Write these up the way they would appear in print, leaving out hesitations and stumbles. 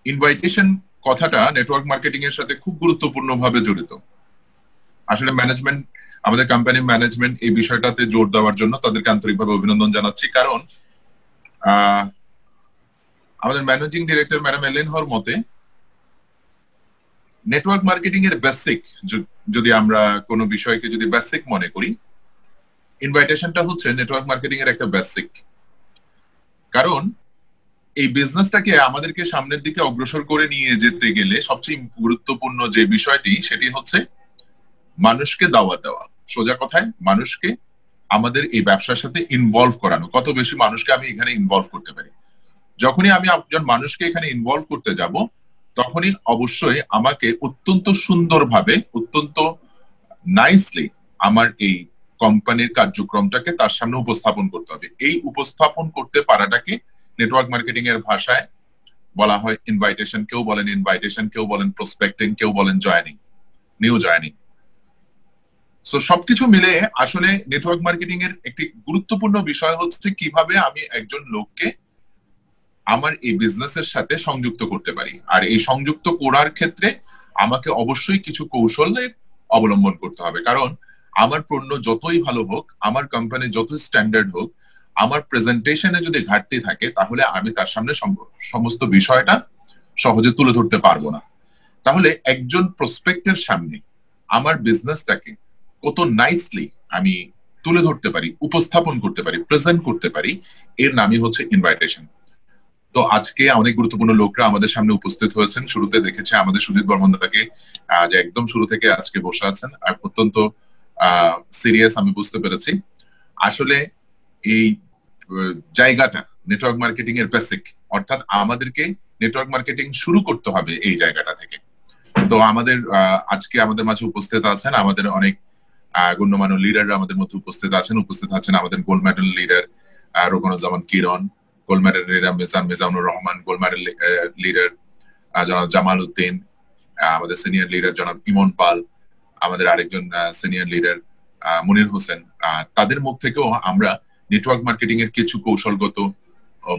Invitation কথাটা network marketing এর সাথে খুব গুরুত্বপূর্ণভাবে জড়িত। আসলে ম্যানেজমেন্ট, আমাদের কোম্পানি ম্যানেজমেন্ট এই বিষয়টাতে জোর দেওয়ার জন্য তাদেরকে আন্তরিকভাবে অভিনন্দন জানাচ্ছি। কারণ আমাদের ম্যানেজিং ডিরেক্টর ম্যাডাম এলেন হর মতে নেটওয়ার্ক মার্কেটিং এর বেসিক, যদি আমরা কোনো বিষয়কে যদি বেসিক মনে করি, ইনভাইটেশনটা হচ্ছে নেটওয়ার্ক মার্কেটিং এর একটা বেসিক। কারণ এই বিজনেসটাকে আমাদেরকে সামনের দিকে অগ্রসর করে নিয়ে যেতে গেলে সবচেয়ে গুরুত্বপূর্ণ যে বিষয়টি, সেটি হচ্ছে মানুষকে দাওয়াত দেওয়া। সোজা কথায় মানুষকে আমাদের এই ব্যবসার সাথে ইনভলভ করানো। কত বেশি মানুষকে আমি এখানে ইনভলভ করতে পারি। যখনই আমি একজন মানুষকে এখানে ইনভলভ করতে যাব, তখনই অবশ্যই আমাকে অত্যন্ত সুন্দরভাবে, অত্যন্ত নাইসলি আমার এই কোম্পানির কার্যক্রমটাকে তার সামনে উপস্থাপন করতে হবে। এই উপস্থাপন করতে পারাটাকে নেটওয়ার্ক মার্কেটিং এর ভাষায় বলা হয় ইনভাইটেশন। কেউ বলেন ইনভাইটেশন, কেউ বলেন প্রসপেক্টিং, কেউ বলেন জয়নিং, নিউ জয়নিং। সো সবকিছু মিলে আসলে নেটওয়ার্ক মার্কেটিং এর একটি গুরুত্বপূর্ণ বিষয় হচ্ছে কিভাবে আমি একজন লোককে আমার এই বিজনেসের সাথে সংযুক্ত করতে পারি। আর এই সংযুক্ত করার ক্ষেত্রে আমাকে অবশ্যই কিছু কৌশলের অবলম্বন করতে হবে। কারণ আমার পণ্য যতই ভালো হোক, আমার কোম্পানি যতই স্ট্যান্ডার্ড হোক, আমার প্রেজেন্টেশনে যদি ঘাটতি থাকে, তাহলে আমি তার সামনে সমস্ত বিষয়টা সহজে তুলে ধরতে পারবো না। তাহলে একজন প্রসপেক্টের সামনে আমার বিজনেসটাকে কত নাইসলি আমি তুলে ধরতে পারি, উপস্থাপন করতে পারি, প্রেজেন্ট করতে পারি, এর নামই হচ্ছে ইনভাইটেশন। তো আজকে অনেক গুরুত্বপূর্ণ লোকরা আমাদের সামনে উপস্থিত হয়েছেন। শুরুতে দেখেছে আমাদের সুজিত বর্মনদাকে, যে একদম শুরু থেকে আজকে বসে আছেন, আর অত্যন্ত সিরিয়াস আমি বুঝতে পেরেছি। আসলে এই জায়গাটা নেটওয়ার্ক মার্কেটিং এর বেসিক, অর্থাৎ আমাদেরকে নেটওয়ার্ক মার্কেটিং শুরু করতে হবে এই জায়গাটা থেকে। তো আমাদের আজকে আমাদের মাঝে উপস্থিত আছেন আমাদের অনেক গণ্যমান্য লিডাররা আমাদের মধ্যে উপস্থিত আছেন আমাদের gold medal leader Rokonuzzaman Kiran, gold medal leader Mizanur Rahman, gold medal leader জনাব জামাল উদ্দিন, আমাদের সিনিয়র লিডার জনাব ইমন পাল, আমাদের আরেকজন সিনিয়র লিডার মনির হোসেন। তাদের মুখ থেকেও আমরা নেটওয়ার্ক মার্কেটিং এর কিছু কৌশলগত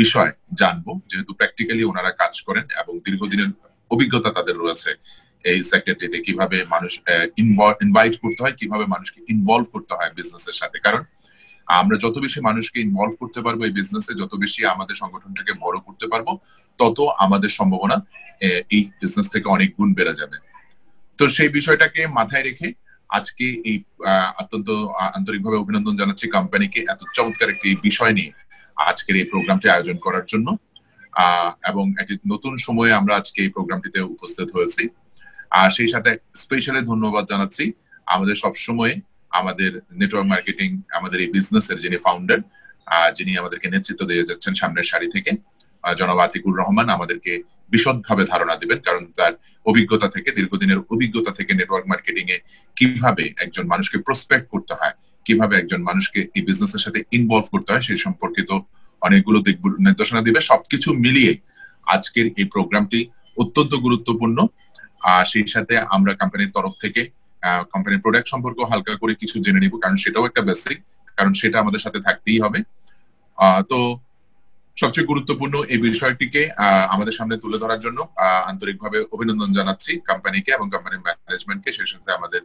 বিষয় জানবো, যেহেতু প্র্যাকটিক্যালি ওনারা কাজ করেন এবং দীর্ঘদিনের অভিজ্ঞতা তাদের রয়েছে এই সেক্টরটিতে। কিভাবে মানুষ ইনভাইট করতে হয়, কিভাবে মানুষকে ইনভলভ করতে হয় বিজনেসের সাথে। কারণ আমরা যত বেশি মানুষকে ইনভলভ করতে পারবো এই বিজনেসে, যত বেশি আমাদের সংগঠনটাকে বড় করতে পারবো, তত আমাদের সম্ভাবনা এই বিজনেস থেকে অনেক গুণ বেড়ে যাবে। তো সেই বিষয়টাকে মাথায় রেখে আজকে এই অত্যন্ত আন্তরিকভাবে অভিনন্দন জানাচ্ছি কোম্পানিকে এত চমৎকার একটি বিষয় নিয়ে আজকের এই প্রোগ্রামটি আয়োজন করার জন্য। এবং একটি নতুন সময়ে আমরা আজকে এই প্রোগ্রামটিতে উপস্থিত হয়েছি। আর সেই সাথে স্পেশালি ধন্যবাদ জানাচ্ছি আমাদের সবসময় আমাদের নেটওয়ার্ক মার্কেটিং, আমাদের এই বিজনেসের যিনি ফাউন্ডার, যিনি আমাদেরকে নেতৃত্ব দিয়ে যাচ্ছেন সামনের সারি থেকে, জনাব আতিকুর রহমান, আমাদেরকে বিশদভাবে ধারণা দিবেন। কারণ তার অভিজ্ঞতা থেকে, দীর্ঘদিনের অভিজ্ঞতা থেকে নেটওয়ার্ক মার্কেটিং এ কিভাবে একজন মানুষকে প্রসপেক্ট করতে হয়, কিভাবে একজন মানুষকে এই বিজনেসের সাথে ইনভলভ করতে হয়, সেই সম্পর্কিত অনেকগুলো দিক নির্দেশনা দিবে। সবকিছু মিলিয়ে আজকের এই প্রোগ্রামটি অত্যন্ত গুরুত্বপূর্ণ। সেই সাথে আমরা কোম্পানির তরফ থেকে কোম্পানির প্রোডাক্ট সম্পর্কে হালকা করে কিছু জেনে নিব, কারণ সেটাও একটা বেসিক, কারণ সেটা আমাদের সাথে থাকতেই হবে। তো সবচেয়ে গুরুত্বপূর্ণ এই বিষয়টিকে আমাদের সামনে তুলে ধরার জন্য আন্তরিকভাবে অভিনন্দন জানাচ্ছি কোম্পানিকে এবং কোম্পানির ম্যানেজমেন্টকে, সেই সাথে আমাদের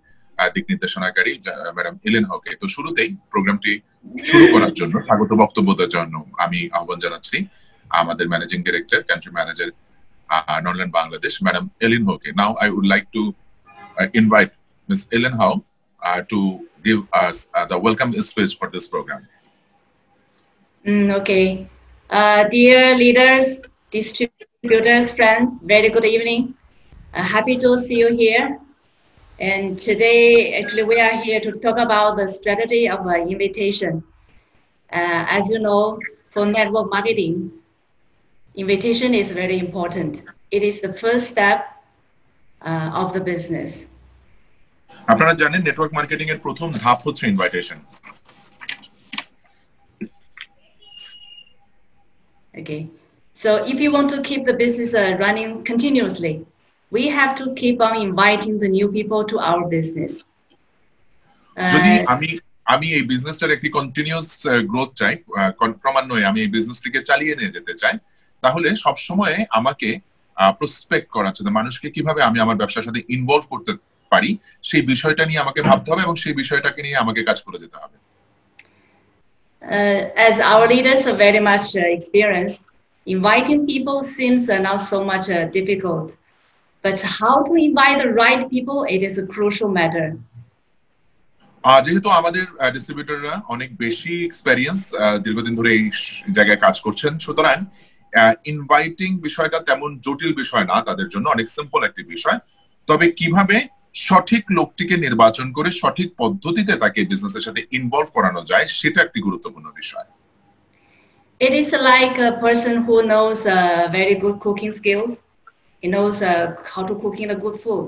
দিক নির্দেশনাকারী ম্যাডাম এলেন হকে। তো শুরুতেই প্রোগ্রামটি শুরু করার জন্য স্বাগত বক্তব্য দেওয়ার জন্য আমি আহ্বান জানাচ্ছি আমাদের managing director, country manager Nordland Bangladesh, Madam Ellen Hoke. Now I would like to invite Ms. Ellen Hoke to give us the welcome speech for this program. Okay. Dear leaders, distributors, friends, very good evening. Happy to see you here. And today, actually, we are here to talk about the strategy of invitation. As you know, for network marketing, invitation is very important. It is the first step of the business. আপনারা জানেন network marketing এর প্রথম ধাপ হচ্ছে invitation. Okay. So if you want to keep the business running continuously, we have to keep on inviting the new people to our business. যদি আমি এই বিজনেসটার একটি কন্টিনিউয়াস গ্রোথ চাই, ক্রমান্বয়ে আমি এই বিজনেসটিকে চালিয়ে নিয়ে যেতে চাই, তাহলে সব সময় আমাকে প্রসপেক্ট করার জন্য মানুষকে কিভাবে আমি আমার ব্যবসার সাথে ইনভলভ করতে পারি সেই বিষয়টা নিয়ে আমাকে ভাবতে হবে এবং সেই বিষয়টাকে নিয়ে আমাকে কাজ করে যেতে হবে। As our leaders are very much experienced, inviting people seems not so much difficult, but how to invite the right people, it is a crucial matter. যেহেতু আমাদের ডিস্ট্রিবিউটররা অনেক বেশি এক্সপেরিয়েন্স দীর্ঘদিন ধরে এই জায়গায় কাজ করছেন, সুতরাং ইনভাইটিং বিষয়টা তেমন জটিল বিষয় না তাদের জন্য, অনেক সিম্পল একটি বিষয়। তবে কিভাবে সঠিক লোকটিকে নির্বাচন করে সঠিক পদ্ধতিতে তাকে বিজনেসের সাথে ইনভলভ করানো যায় সেটা একটি গুরুত্বপূর্ণ বিষয়। It is like a person who knows very good cooking skills. He knows how to cooking the good food.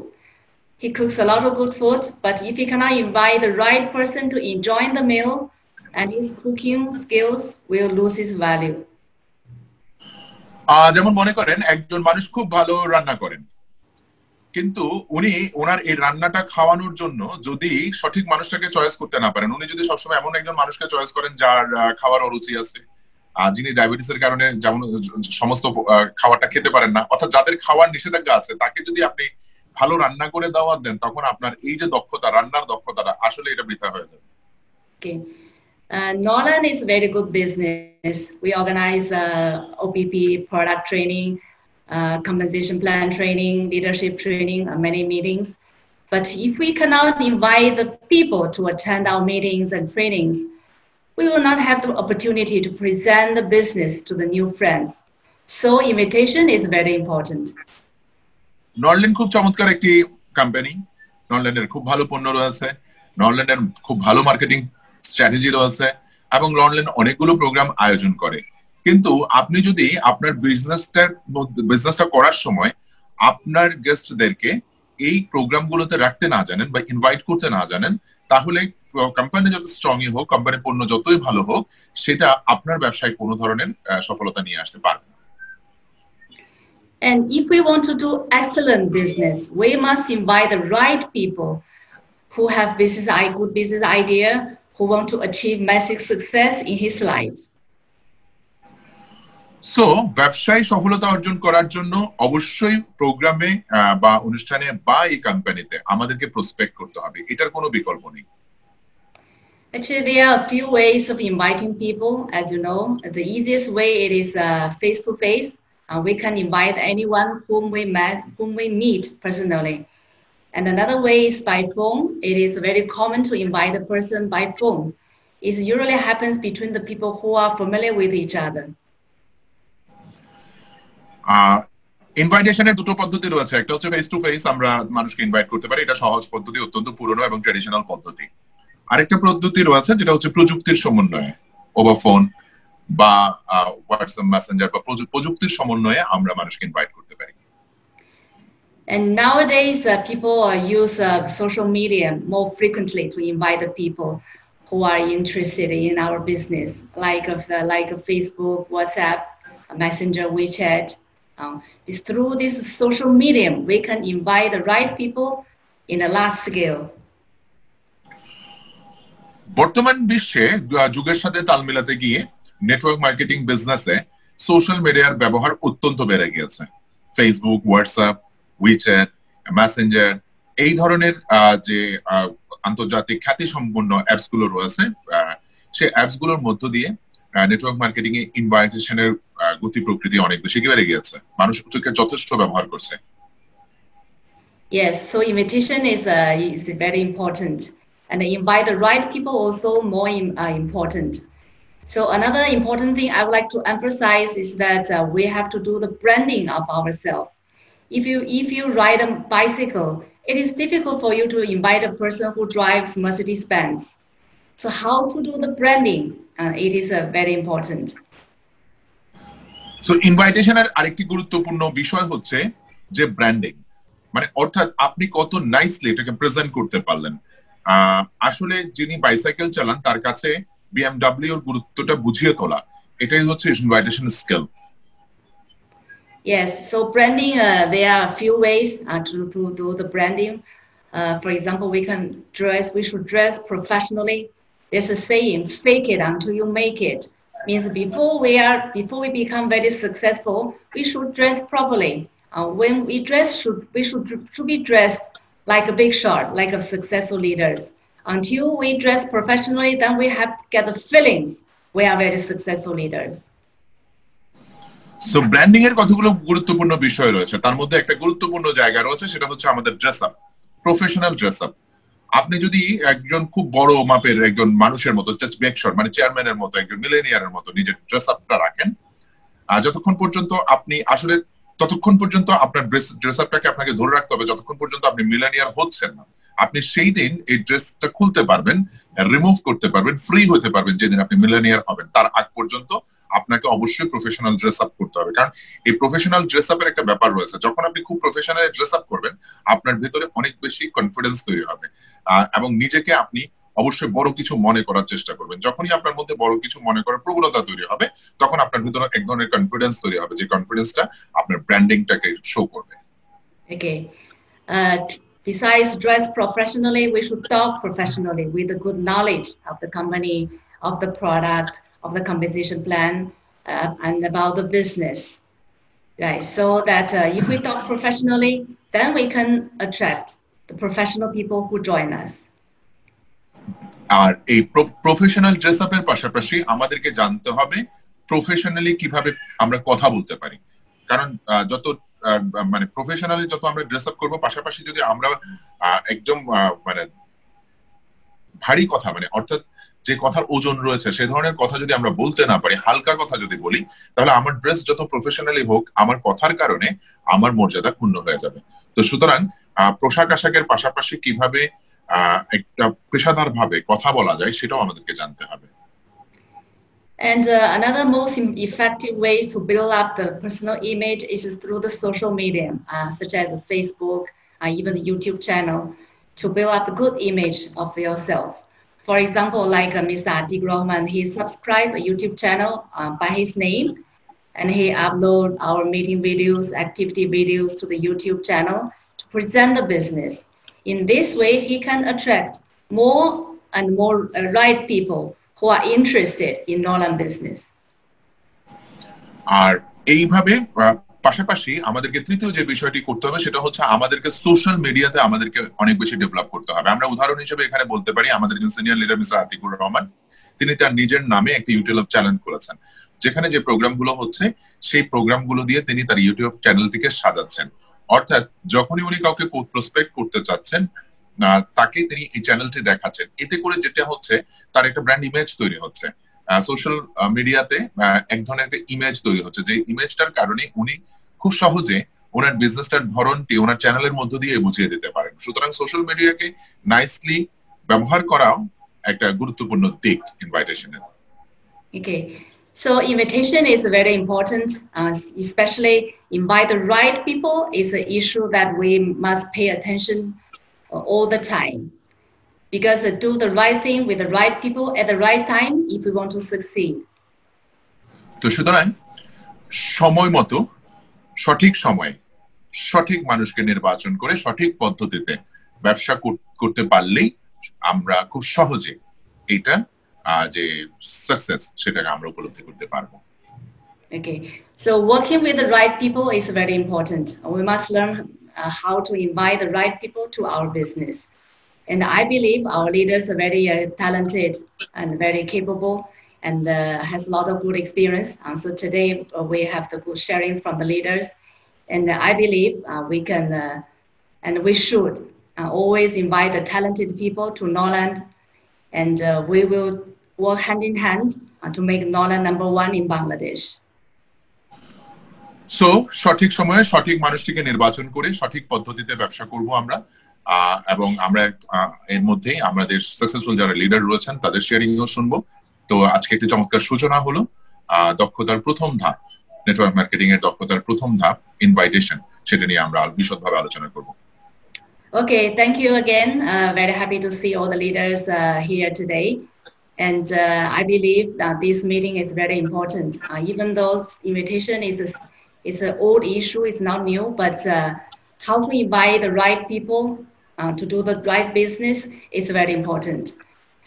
He cooks a lot of good food, but if he cannot invite the right person to enjoy the meal, and his cooking skills will lose its value. যেমন মনে করেন একজন মানুষ খুব ভালো রান্না করেন, কিন্তু উনি ওনার এই রান্নাটা খাওয়ানোর জন্য যদি সঠিক মানুষটাকে চয়েস করতে না পারেন, উনি যদি সবসময় এমন একজন মানুষকে চয়েস করেন যার খাওয়ার অরুচি আছে, যিনি ডায়াবেটিসের কারণে যেমন সমস্ত খাবারটা খেতে পারেন না, অর্থাৎ যাদের খাওয়ার নিষেধাজ্ঞা আছে, তাকে যদি আপনি ভালো রান্না করে দাওয়াত দেন, তখন আপনার এই যে দক্ষতা, রান্নার দক্ষতাটা আসলে এটা বৃথা হয়ে যাবে। Okay. Nolan is very good business. We organize OPP, product training, compensation plan training, leadership training, many meetings. But if we cannot invite the people to attend our meetings and trainings, we will not have the opportunity to present the business to the new friends. So invitation is very important. Norrland খুব চমৎকার একটি company, নরল্যান্ডের খুব ভালো পণ্য রয়েছে, নরল্যান্ডের খুব ভালো marketing strategy রয়েছে এবং নরল্যান্ড অনেকগুলো প্রোগ্রাম আয়োজন করে। কিন্তু আপনি যদি আপনার বিজনেসটা করার সময় আপনার গেস্টদেরকে এই প্রোগ্রামগুলোতে রাখতে না জানেন বা ইনভাইট করতে না জানেন, তাহলে কোম্পানি যত স্ট্রংই হোক, কোম্পানির পণ্য যতই ভালো হোক, সেটা আপনার ব্যবসায় কোনো ধরনের সফলতা নিয়ে আসতে পারবে না। And if we want to do excellent business, we must invite the right people who have good business idea, who want to achieve massive success in his life. So ব্যবসায় সফলতা অর্জন করার জন্য অবশ্যই প্রোগ্রামে বা অনুষ্ঠানে বা এই কোম্পানিতে আমাদেরকে প্রসপেক্ট করতে হবে, এটার কোনো বিকল্প নেই। Actually, there are a few ways of inviting people. As you know, the easiest way it is face to face. We can invite anyone whom we meet personally. And another way is by phone. It is very common to invite a person by phone. It usually happens between the people who are familiar with each other. ইনভাইটেশনের দুটো পদ্ধতি রয়েছে, একটা হচ্ছে face to face, আমরা মানুষকে invite করতে পারি, এটা সহজ পদ্ধতি, অত্যন্ত পুরনো এবং ট্র্যাডিশনাল পদ্ধতি। আরেকটা পদ্ধতি রয়েছে যেটা হচ্ছে প্রযুক্তির সমন্বয়ে, ওভার ফোন বা হোয়াটসঅ্যাপ মেসেঞ্জার বা প্রযুক্তির সমন্বয়ে আমরা মানুষকে ইনভাইট করতে পারি। And nowadays, people use social media more frequently to invite the people who are interested in our business, like Facebook, WhatsApp, Messenger, WeChat. It's through this social medium we can invite the right people in a large scale. বর্তমান বিশ্বে যুগের সাথে তাল মেলাতে গিয়ে network marketing বিজনেসে social মিডিয়ার ব্যবহার অত্যন্ত বেড়ে গিয়েছে। ফেসবুক, হোয়াটসঅ্যাপ, উইচ্যাট, মেসেঞ্জার, এই ধরনের যে আন্তর্জাতিক খ্যাতি সম্পন্ন অ্যাপস গুলো রয়েছে, সেই অ্যাপস গুলোর মধ্য দিয়ে নেটওয়ার্ক মার্কেটিং এ ইনভাইটেশনের গতি প্রকৃতি অনেক বেশি বেড়ে গিয়েছে, মানুষ এটাকে যথেষ্ট ব্যবহার করছে। Yes, so invitation is very important, and invite the right people also more important. So another important thing I would like to emphasize is that we have to do the branding of ourselves. If you ride a bicycle, it is difficult for you to invite a person who drives Mercedes-Benz. So how to do the branding? It is very important. So ইনভাইটেশনের আরেকটি গুরুত্বপূর্ণ বিষয় হচ্ছে যে branding, মানে অর্থাৎ আপনি কত nicely এটাকে প্রেজেন্ট করতে পারলেন। আসলে যিনি বাইসাইকেল চালান তার কাছে বিএমডব্লিউ এর গুরুত্বটা বুঝিয়ে তোলা, এটাই হচ্ছে invitation skill. Yes, so branding, there are a few ways to do the branding. For example, we should dress professionally. There's a saying, fake it until you make it. Means before we become very successful, we should dress properly. when we dress, we should be dressed like a big shot, like a successful leaders. Until we dress professionally, then we have to get the feelings we are very successful leaders. So branding এর কতগুলো গুরুত্বপূর্ণ বিষয় রয়েছে, তার মধ্যে একটা গুরুত্বপূর্ণ জায়গা রয়েছে, সেটা হচ্ছে আমাদের dress up, professional dress up. আপনি যদি একজন খুব বড় মাপের একজন মানুষের মতো, জাস্ট মেক শিওর, মানে চেয়ারম্যানের মতো, একজন মিলেনিয়ারের মতো নিজের ড্রেস আপটা রাখেন, যতক্ষণ পর্যন্ত আপনি আসলে ততক্ষণ পর্যন্ত আপনার ড্রেস আপটাকে আপনাকে ধরে রাখতে হবে যতক্ষণ পর্যন্ত আপনি মিলেনিয়ার হচ্ছেন না। আপনি সেই দিন এই ড্রেসটা খুলতে পারবেন, রিমুভ করতে পারবেন, ফ্রি হতে পারবেন যেদিন আপনি মিলেনিয়ার হবেন। তার আগ পর্যন্ত আপনাকে অবশ্যই প্রফেশনাল ড্রেস আপ করতে হবে, কারণ এই প্রফেশনাল ড্রেস আপের একটা ব্যাপার রয়েছে। যখন আপনি খুব প্রফেশনাল ড্রেস আপ করবেন, আপনার ভেতরে অনেক বেশি কনফিডেন্স তৈরি হবে এবং নিজেকে আপনি অবশ্যই বড় কিছু মনে করার চেষ্টা করবেন। যখনই আপনার মধ্যে বড় কিছু মনে করার প্রবণতা তৈরি হবে, তখন আপনার ভিতরে এক ধরনের কনফিডেন্স তৈরি হবে, যে কনফিডেন্সটা আপনার ব্র্যান্ডিংটাকে শো করবে। Okay. Besides dress professionally, we should talk professionally with a good knowledge of the company, of the product, of the compensation plan, and about the business, right? So that if we talk professionally, then we can attract the professional people who join us. আর এই professional dress আপের পাশাপাশি আমাদেরকে জানতে হবে professionally কিভাবে আমরা কথা বলতে পারি, কারণ যত মানে প্রফেশনালি যত আমরা ড্রেস আপ করবো, পাশাপাশি যদি আমরা একদম মানে ভারী কথা, মানে অর্থাৎ যে কথার ওজন রয়েছে সে ধরনের কথা যদি আমরা বলতে না পারি, হালকা কথা যদি বলি, তাহলে আমার ড্রেস যত প্রফেশনালি হোক, আমার কথার কারণে আমার মর্যাদা ক্ষুণ্ণ হয়ে যাবে। তো সুতরাং পোশাক আশাকের পাশাপাশি কিভাবে একটা পেশাদার ভাবে কথা বলা যায় সেটাও আমাদেরকে জানতে হবে। And another most effective way to build up the personal image is through the social media, such as Facebook, even the YouTube channel, to build up a good image of yourself. For example, like Mr. Atiq Rahman, he subscribed a YouTube channel by his name, and he upload our meeting videos, activity videos to the YouTube channel to present the business. In this way, he can attract more and more right people who are interested in Nolan business. আর এইভাবে পাশাপাশি আমাদেরকে তৃতীয় যে বিষয়টি করতে হবে সেটা হচ্ছে আমাদেরকে সোশ্যাল মিডিয়াতে আমাদেরকে অনেক বেশি ডেভেলপ করতে হবে। আমরা উদাহরণ হিসেবে এখানে বলতে পারি আমাদের senior leader mister Atiqur Rahman, তিনি তার নিজের নামে একটা ইউটিউব চ্যানেল খুলেছেন, যেখানে যে প্রোগ্রামগুলো হচ্ছে সেই প্রোগ্রামগুলো দিয়ে তিনি তার ইউটিউব চ্যানেলটিকে সাজাচ্ছেন। অর্থাৎ যখনই উনি কাউকে প্রসপেক্ট করতে চাচ্ছেন, তাকে তিনি এই চ্যানেলটি দেখাচ্ছেন। এতে করে যেটা হচ্ছে, তার একটা ব্র্যান্ড ইমেজ তৈরি হচ্ছে সোশ্যাল মিডিয়াতে, এক ধরনের একটা ইমেজ তৈরি হচ্ছে, যে ইমেজটার কারণে উনি খুব সহজে ওনার বিজনেসটার ধরনটি ওনার চ্যানেলের মধ্য দিয়ে বুঝিয়ে দিতে পারেন। সুতরাং সোশ্যাল মিডিয়াকে নাইসলি ব্যবহার করাও একটা গুরুত্বপূর্ণ দিক ইনভাইটেশনের। Okay, so invitation is very important, especially invite the right people is an issue that we must pay attention all the time, because do the right thing with the right people at the right time if we want to succeed. তো সুতরাং সময় মতো সঠিক সময়ে সঠিক মানুষকে নির্বাচন করে সঠিক পদ্ধতিতে ব্যবসা করতে পারলেই আমরা খুব সহজে এটা যে সাকসেস সেটাকে আমরা উপলব্ধি করতে পারবো। Okay, so working with the right people is very important. We must learn how to invite the right people to our business. And I believe our leaders are very talented and very capable and has a lot of good experience. And so today we have the good sharings from the leaders. And I believe we can and we should always invite the talented people to Noland. And we will work hand in hand to make Noland #1 in Bangladesh. So সঠিক সময়ে সঠিক মানুষটিকে নির্বাচন করে সঠিক পদ্ধতিতে ব্যবসা করব আমরা, এবং আমরা এর মধ্যেই আমাদের সাকসেসফুল যারা লিডার রয়েছেন তাদের শেয়ারিংও শুনবো। তো আজকে একটি চমৎকার সূচনা হলো দক্ষতার প্রথম ধাপ, নেটওয়ার্ক মার্কেটিং এর দক্ষতার প্রথম ধাপ ইনভাইটেশন, সেটা নিয়ে আমরা বিশদভাবে আলোচনা করব। Okay, thank you again. Very happy to see all the leaders here today. And I believe that this meeting is very important. Even though invitation is an old issue, it's not new, but how to invite the right people to do the right business is very important.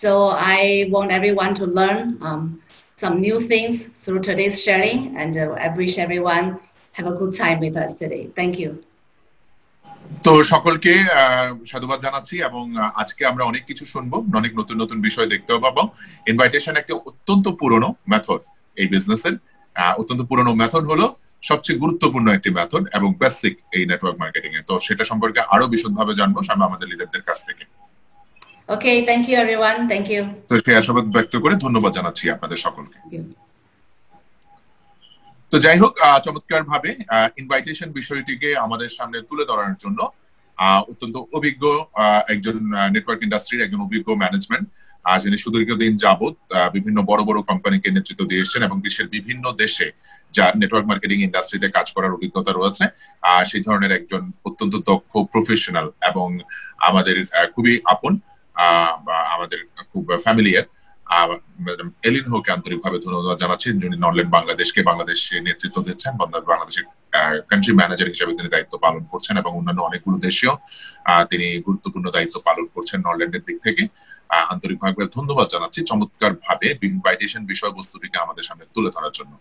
So I want everyone to learn some new things through today's sharing, and I wish everyone have a good time with us today. Thank you. তো সকলকে সাধুবাদ জানাচ্ছি এবং আজকে আমরা অনেক কিছু শুনবো, অনেক নতুন নতুন বিষয় দেখতেও পাবো। ইনভাইটেশন একটা অত্যন্ত পুরনো মেথড, এই বিজনেসের অত্যন্ত পুরনো মেথড হলো সবচেয়ে গুরুত্বপূর্ণ একটি মেথড এবং বেসিক এই নেটওয়ার্ক মার্কেটিং এ। তো সেটা সম্পর্কে আরো বিশদভাবে জানবো সামনে আমাদের লিডারদের কাছ থেকে। Okay, thank you everyone. Thank you. তো সেই আশাবাদ ব্যক্ত করে ধন্যবাদ জানাচ্ছি আপনাদের সকলকে। তো যাই হোক, চমৎকার ভাবে ইনভাইটেশন বিষয়টিকে আমাদের সামনে তুলে ধরার জন্য অত্যন্ত অভিজ্ঞ একজন নেটওয়ার্ক ইন্ডাস্ট্রির একজন অভিজ্ঞ ম্যানেজমেন্ট, যিনি সুদীর্ঘ দিন যাবত বিভিন্ন বড় বড় কোম্পানিকে নেতৃত্ব দিয়ে এসেছেন এবং বিশ্বের বিভিন্ন দেশে যার নেটওয়ার্ক মার্কেটিং ইন্ডাস্ট্রিতে কাজ করার অভিজ্ঞতা রয়েছে, সেই ধরনের একজন অত্যন্ত দক্ষ প্রফেশনাল এবং আমাদের খুবই আপন, আমাদের খুব ফ্যামিলিয়ার ম্যাডাম এলিন হোকে আন্তরিকভাবে ধন্যবাদ জানাচ্ছি, যিনি নরল্যান্ড বাংলাদেশে নেতৃত্ব দিচ্ছেন। বাংলাদেশের কান্ট্রি ম্যানেজার হিসেবে তিনি দায়িত্ব পালন করছেন এবং অন্যান্য অনেকগুলো দেশেও তিনি গুরুত্বপূর্ণ দায়িত্ব পালন করছেন নরল্যান্ডের দিক থেকে। আন্তরিকভাবে ধন্যবাদ জানাচ্ছি চমৎকার ভাবে ইনভাইটেশন বিষয়বস্তুটিকে আমাদের সামনে তুলে ধরার জন্য।